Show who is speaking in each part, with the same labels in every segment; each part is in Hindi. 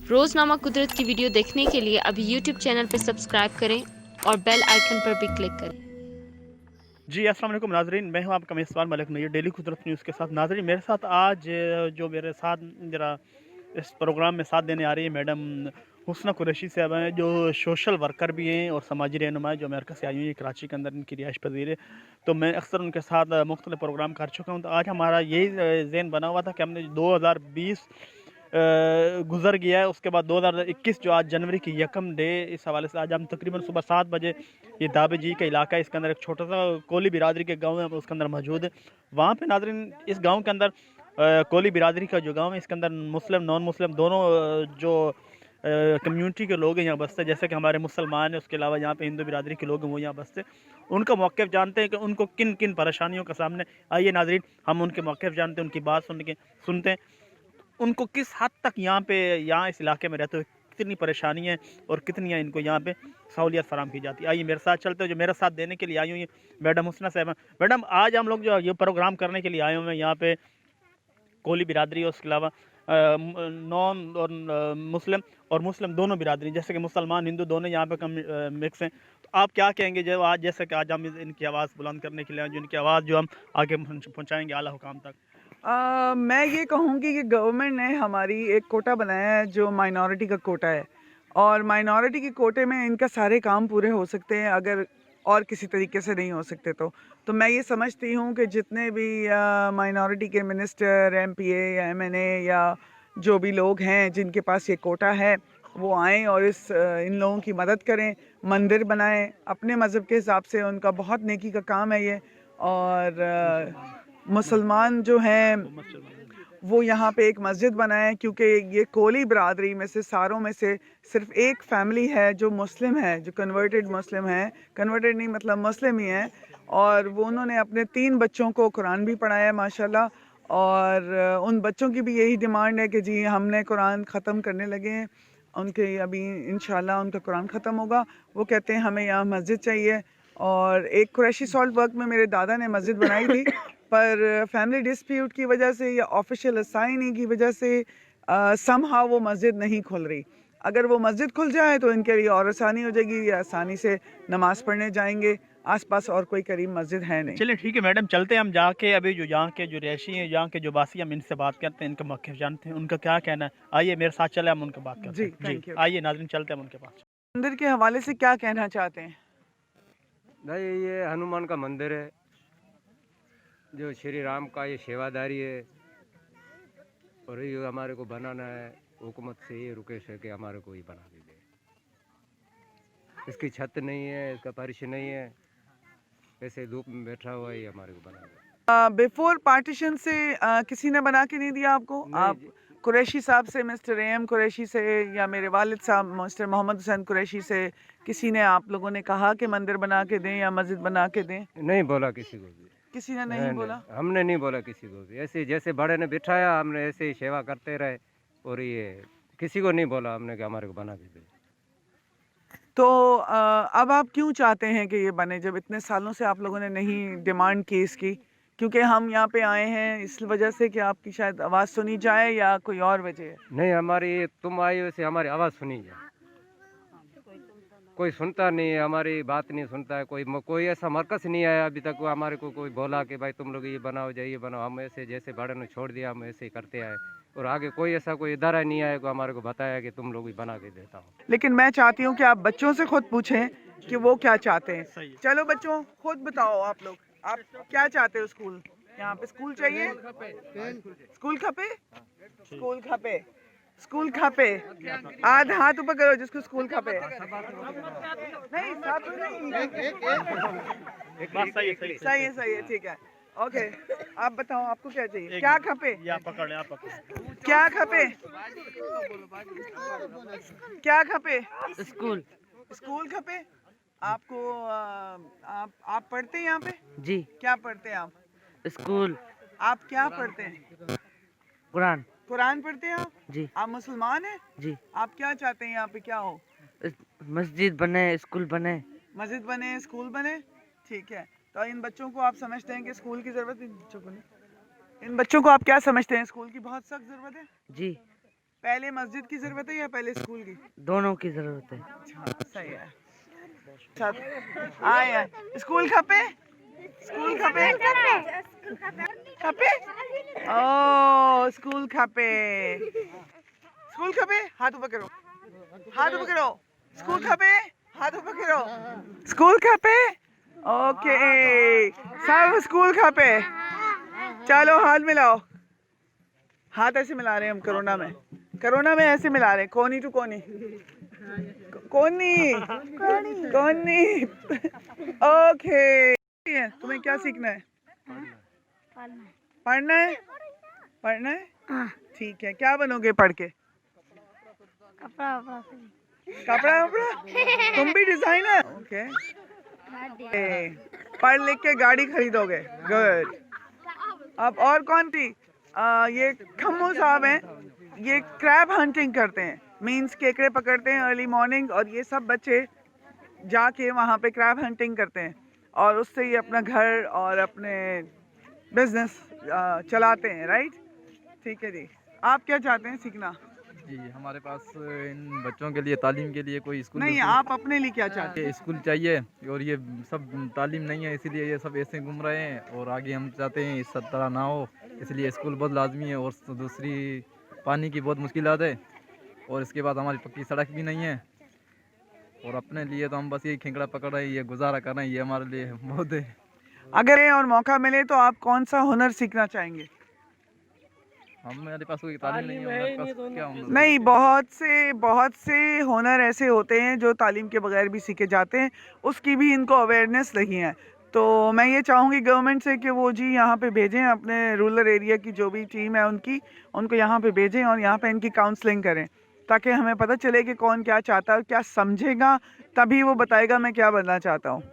Speaker 1: रोज़नामा कुदरत की वीडियो देखने के लिए अभी यूट्यूब चैनल पर सब्सक्राइब करें और बेल आइकन पर भी क्लिक करें।
Speaker 2: जी, अस्सलाम वालेकुम नाज़रीन, मैं हूं आपका मेज़बान मलिक नईर डेली कुदरत न्यूज़ के साथ। नाज़रीन, मेरे साथ आज जो मेरे साथ ज़रा इस प्रोग्राम में साथ देने आ रही है मैडम हुस्ना कुरैशी साहब हैं, जो सोशल वर्कर भी हैं और समाजी रहनुमा हैं, जो अमेरिका से आई हुई हैं, कराची के अंदर इनकी रिहाइश पज़ीर है। तो मैं अक्सर उनके साथ मुख्तलिफ प्रोग्राम कर चुका हूँ। तो आज हमारा यही ज़हन बना हुआ था कि हमने 2020 गुज़र गया है, उसके बाद 2021 जो आज जनवरी की यकम डे, इस हवाले से आज हम तकरीबन सुबह 7 बजे ये दाबे जी का इलाका है, इसके अंदर एक छोटा सा कोली बिरादरी के गांव है, उसके अंदर मौजूद है। वहाँ पे नाज़रीन इस गांव के अंदर कोली बिरादरी का जो गांव है, इसके अंदर मुस्लिम नॉन मुस्लिम दोनों जो कम्युनिटी के लोग हैं यहाँ बसते हैं। जैसे कि हमारे मुसलमान हैं, उसके अलावा यहाँ पे हिंदू बिरादरी के लोग हैं, वो यहाँ बसते हैं। उनका मौक़िफ़ जानते हैं कि उनको किन किन परेशानियों का सामने। आइए नाज़रीन, हम उनके मौक़िफ़ जानते हैं, उनकी बात सुनते हैं, उनको किस हद तक यहाँ इस इलाके में रहते हुए कितनी परेशानियाँ और कितनी इनको यहाँ पे सहूलियत फराम की जाती है। आइए मेरे साथ चलते हैं। जो मेरे साथ देने के लिए आई हुई है मैडम हुस्ना साहिबा। मैडम, आज हम लोग जो ये प्रोग्राम करने के लिए आए हुए हैं यहाँ पे, कोली बिरादरी और उसके अलावा नॉन और मुस्लिम और मुस्लिम दोनों बिरादरी, जैसे कि मुसलमान हिंदू दोनों यहाँ पे कम मिक्स हैं। तो आप क्या कहेंगे जो आज, जैसे कि आज हम इनकी आवाज़ बुलंद करने के लिए आए, जो इनकी आवाज़ जो हम आगे पहुँचाएंगे आला हुकाम तक।
Speaker 3: मैं ये कहूँगी कि गवर्नमेंट ने हमारी एक कोटा बनाया है जो माइनॉरिटी का कोटा है, और माइनॉरिटी के कोटे में इनका सारे काम पूरे हो सकते हैं अगर और किसी तरीके से नहीं हो सकते तो मैं ये समझती हूँ कि जितने भी माइनॉरिटी के मिनिस्टर, एमपीए या एमएनए या जो भी लोग हैं जिनके पास ये कोटा है, वो आएँ और इन लोगों की मदद करें, मंदिर बनाएं अपने मज़हब के हिसाब से। उनका बहुत नेकी का काम है ये। और मुसलमान जो हैं वो यहाँ पे एक मस्जिद बनाए, क्योंकि ये कोली बिरादरी में से सारों में से सिर्फ एक फैमिली है जो मुस्लिम है, जो कन्वर्टेड मुस्लिम है। कन्वर्टेड नहीं मतलब मुस्लिम ही है। और वो उन्होंने अपने 3 बच्चों को कुरान भी पढ़ाया है माशाल्लाह। और उन बच्चों की भी यही डिमांड है कि जी हमने कुरान ख़त्म करने लगे हैं। उनके अभी इंशाल्लाह उनका कुरान ख़त्म होगा। वो कहते हैं हमें यहाँ मस्जिद चाहिए। और एक कुरैशी सॉल्ट वर्क में मेरे दादा ने मस्जिद बनाई थी, पर फैमिली डिस्प्यूट की वजह से या ऑफिशियल असाइनी की वजह से समहाउ वो मस्जिद नहीं खुल रही। अगर वो मस्जिद खुल जाए तो इनके लिए और आसानी हो जाएगी, या आसानी से नमाज़ पढ़ने जाएंगे। आसपास और कोई करीब मस्जिद है नहीं।
Speaker 2: चलिए ठीक है मैडम, चलते हैं हम जाके अभी जो यहाँ के जो रहायशी हैं, यहाँ के जो वासी, हम इनसे बात करते हैं, इनका मौक़िफ़ जानते हैं, उनका क्या कहना है। आइए मेरे साथ चले, हम उनसे बात करते
Speaker 3: जी,
Speaker 2: हैं। जी
Speaker 3: थैंक यू।
Speaker 2: आइए नाज़रीन, चलते हैं हम उनके पास।
Speaker 3: मंदिर के हवाले से क्या कहना चाहते हैं?
Speaker 4: भाई ये हनुमान का मंदिर है, जो श्री राम का ये सेवादारी है, और ये हमारे को बनाना है। हुकूमत से ये रुकेश है कि हमारे को ये बना दीजिए। इसकी छत नहीं है, इसका फर्श नहीं है, ऐसे धूप में बैठा हुआ है, ये हमारे को बना दे।
Speaker 3: बिफोर पार्टीशन से किसी ने बना के नहीं दिया आपको? आप कुरैशी साहब से, मिस्टर एम कुरैशी से, या मेरे वालिद साहब मिस्टर मोहम्मद हुसैन कुरैशी से किसी ने, आप लोगों ने कहा कि मंदिर बना के दें या मस्जिद बना के दें?
Speaker 4: नहीं बोला किसी को भी।
Speaker 3: किसी ने नहीं बोला?
Speaker 4: हमने नहीं बोला किसी को भी। ऐसे जैसे बड़े ने बिठाया, हमने ऐसे ही सेवा करते रहे, और ये किसी को नहीं बोला हमने कि हमारे को बना के दे।
Speaker 3: तो अब आप क्यों चाहते हैं कि ये बने, जब इतने सालों से आप लोगों ने नहीं डिमांड की इसकी? क्योंकि हम यहाँ पे आए हैं इस वजह से कि आपकी शायद आवाज़ सुनी जाए, या कोई और वजह है?
Speaker 4: नहीं, हमारी तुम आई वैसे हमारी आवाज़ सुनी जाए। कोई सुनता नहीं है, हमारी बात नहीं सुनता है। कोई ऐसा मरकज नहीं आया अभी तक वो हमारे को कोई बोला कि भाई तुम लोग ये बनाओ, ये बनाओ। हम ऐसे जैसे बड़े ने छोड़ दिया, हम ऐसे ही करते आए, और आगे कोई ऐसा कोई इदारा नहीं आया को हमारे को बताया कि तुम लोग ही बना के देता हूँ।
Speaker 3: लेकिन मैं चाहती हूँ कि आप बच्चों से खुद पूछें कि वो क्या चाहते हैं। चलो बच्चों, खुद बताओ आप लोग, आप क्या चाहते हो? स्कूल, यहाँ पे स्कूल चाहिए? स्कूल खपे? स्कूल खपे? स्कूल खपे? आध हाथ ऊपर करो जिसको स्कूल खपे। नहीं, सब नहीं।
Speaker 2: एक बात सही है,
Speaker 3: सही है, सही है, ठीक है, ओके। आप बताओ आपको क्या चाहिए, क्या खपे?
Speaker 2: आप पकड़ लें, आप पकड़।
Speaker 3: क्या खपे? क्या खपे?
Speaker 5: स्कूल।
Speaker 3: स्कूल खपे आपको? आप पढ़ते हैं यहाँ पे?
Speaker 5: जी।
Speaker 3: क्या पढ़ते हैं आप?
Speaker 5: स्कूल।
Speaker 3: आप क्या पढ़ते हैं?
Speaker 5: कुरान।
Speaker 3: कुरान पढ़ते हैं आप?
Speaker 5: जी।
Speaker 3: आप मुसलमान हैं?
Speaker 5: जी।
Speaker 3: आप क्या चाहते हैं यहाँ पे क्या हो?
Speaker 5: मस्जिद बने, स्कूल बने।
Speaker 3: मस्जिद बने, स्कूल बने, ठीक है। तो इन बच्चों को आप समझते हैं कि स्कूल की ज़रूरत है? इन बच्चों को आप क्या समझते हैं, स्कूल की बहुत सख्त ज़रूरत है?
Speaker 5: जी।
Speaker 3: पहले मस्जिद की जरूरत है या पहले स्कूल की?
Speaker 5: दोनों की जरूरत है।
Speaker 3: हाँ, सही है। आया स्कूल खपे, स्कूल खपे, खपे, ओ स्कूल खपे, स्कूल खपे, हाथ ऊपर करो, हाथ ऊपर करो, स्कूल खपे, हाथ ऊपर करो, स्कूल खपे, ओके सब स्कूल खपे। चलो हाथ मिलाओ, हाथ ऐसे मिला रहे हैं हम कोरोना में ऐसे मिला रहे हैं, कोनी टू कोनी, कोनी कोनी, ओके। तुम्हें क्या सीखना है? पढ़ना है, पढ़ना है, ठीक है। क्या बनोगे पढ़ के? कपड़ा वपड़ा, तुम भी डिजाइनर, ओके। पढ़ लिख के गाड़ी खरीदोगे, गुड। अब और कौन थी? ये खम्मू साहब हैं, ये क्रैब हंटिंग करते हैं, मीन्स केकड़े पकड़ते हैं अर्ली मॉर्निंग, और ये सब बच्चे जाके वहाँ पे क्रैब हंटिंग करते हैं और उससे ये अपना घर और अपने बिजनेस चलाते हैं, राइट? ठीक है जी। आप क्या चाहते हैं सीखना?
Speaker 6: जी हमारे पास इन बच्चों के लिए तालीम के लिए कोई स्कूल
Speaker 3: नहीं, आप अपने लिए क्या चाहते हैं?
Speaker 6: स्कूल चाहिए, और ये सब तालीम नहीं है इसीलिए ये सब ऐसे घूम रहे हैं, और आगे हम चाहते हैं इस सब तरह ना हो, इसलिए स्कूल बहुत लाजमी है। और दूसरी पानी की बहुत मुश्किलात है, और इसके बाद हमारी पक्की सड़क भी नहीं है, और अपने लिए तो हम बस यही खिंगड़ा पकड़ रहे हैं, ये गुजारा कर रहे हैं, ये हमारे लिए बहुत है।
Speaker 3: अगर ये और मौका मिले तो आप कौन सा हुनर सीखना चाहेंगे?
Speaker 6: हमारे पास कोई तालीम नहीं है, हमारे पास क्या हुनर?
Speaker 3: नहीं, बहुत से हुनर ऐसे होते हैं जो तालीम के बगैर भी सीखे जाते हैं, उसकी भी इनको अवेयरनेस नहीं है। तो मैं ये चाहूँगी गवर्नमेंट से कि वो जी यहाँ पे भेजें, अपने रूरल एरिया की जो भी टीम है उनको यहाँ पे भेजें और यहाँ पे इनकी काउंसलिंग करें, ताकि हमें पता चले कि कौन क्या चाहता है और क्या समझेगा, तभी वो बताएगा मैं क्या बनना चाहता हूँ।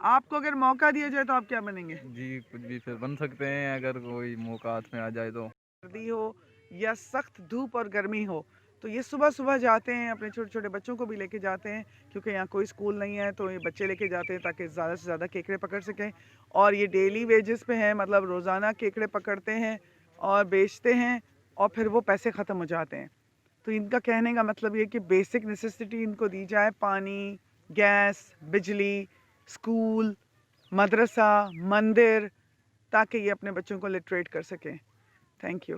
Speaker 3: आपको अगर मौका दिया जाए तो आप क्या बनेंगे?
Speaker 6: जी कुछ भी फिर बन सकते हैं अगर कोई मौका हाथ में आ जाए तो।
Speaker 3: सर्दी हो या सख्त धूप और गर्मी हो, तो ये सुबह सुबह जाते हैं, अपने छोटे छोटे बच्चों को भी लेके जाते हैं, क्योंकि यहाँ कोई स्कूल नहीं है, तो ये बच्चे लेके जाते हैं ताकि ज़्यादा से ज़्यादा केकड़े पकड़ सकें। और ये डेली वेजेस पे हैं, मतलब रोज़ाना केकड़े पकड़ते हैं और बेचते हैं, और फिर वो पैसे ख़त्म हो जाते हैं। तो इनका कहने का मतलब ये कि बेसिक नेसेसिटी इनको दी जाए, पानी, गैस, बिजली, स्कूल, मदरसा, मंदिर, ताकि ये अपने बच्चों को लिटरेट कर सकें। Thank you.